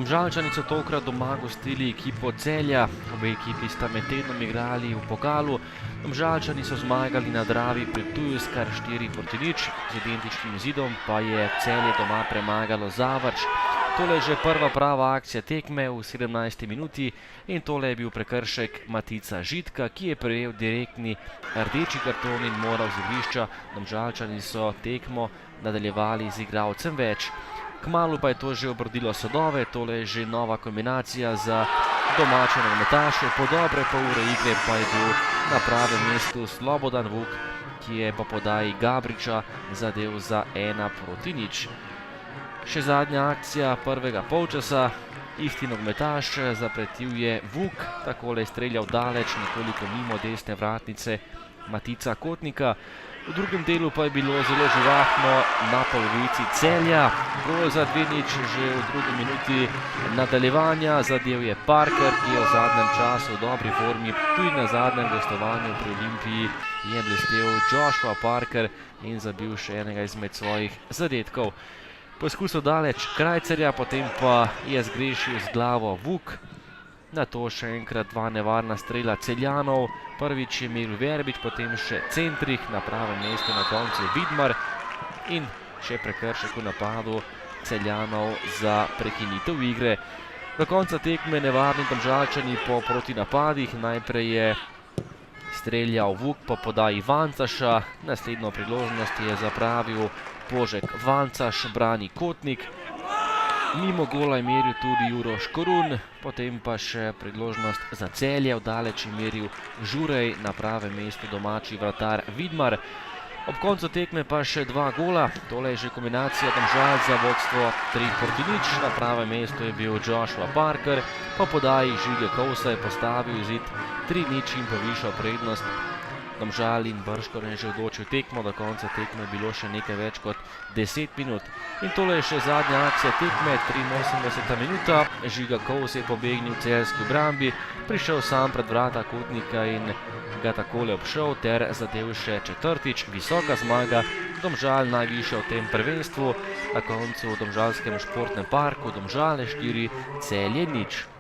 Domžalčani so tokrat doma gostili ekipo Celja, obe ekipi sta med tednom igrali v pokalu. Domžalčani so zmagali na Dravi pri Ptuju s kar 4-0, z identičnim izidom pa je Celje doma premagalo Zavrč. Tole je že prva prava akcija tekme v 17. minuti in tole je bil prekršek Matica Žitka, ki je prejel direktni rdeči karton in moral z igrišča. Domžalčani so tekmo nadaljevali z igralcem več. Kmalu pa je to že obrodilo sadove, tole je že nova kombinacija za domače nogometaše. Po dobre pol ure igre pa je bil na pravem mestu Slobodan Vuk, ki je po podaji Gabriča zadel za 1-0. Še zadnja akcija prvega polčasa, isti nogometaš, zapretil je Vuk, takole je streljal daleč, nekoliko mimo desne vratnice Matica Kotnika. V drugem delu pa je bilo zelo živahno na polovici Celja. Gol za 2-0 že v drugi minuti nadaljevanja, zadel je Parker, ki je v zadnjem času v dobri formi. Tudi na zadnjem gostovanju pri Olimpiji je blestel Joshua Parker in zabil še enega izmed svojih zadetkov. Poskusil daleč Krajcarja, potem pa je zgrešil z glavo Vuk. Nato še enkrat dva nevarna strela Celjanov, prvič je Miro Verbič, potem še centrih, na pravem mestu na koncu Vidmar in še prekršek v napadu Celjanov za prekinitev igre. Do konca tekme nevarni Domžalčani po protinapadih, najprej je streljal Vuk po podaji Vancaša, naslednjo priložnost je zapravil Božek Vancaš, brani Kotnik. Mimo gola je meril tudi Uroš Korun, potem pa še priložnost za Celje, v daleč je meril Žurej, na pravem mestu domači vratar Vidmar. Ob koncu tekme pa še dva gola, tole je že kombinacija Domžal za vodstvo 3-0, na pravem mestu je bil Joshua Parker, po podaji Žige Kovsa je postavil izid 3-0 in povišal prednost. Domžal in bržkone je že odločil tekmo, do konca tekme je bilo še nekaj več kot 10 minut. In tole je še zadnja akcija tekme, 83. minuta. Žiga Kovs je pobegnil v celjski obrambi, prišel sam pred vrata Kotnika in ga takole obšel ter zadev še četrtič. Visoka zmaga, Domžal najvišja v tem prvenstvu, na koncu v domžalskem športnem parku Domžale 4, Celje 0.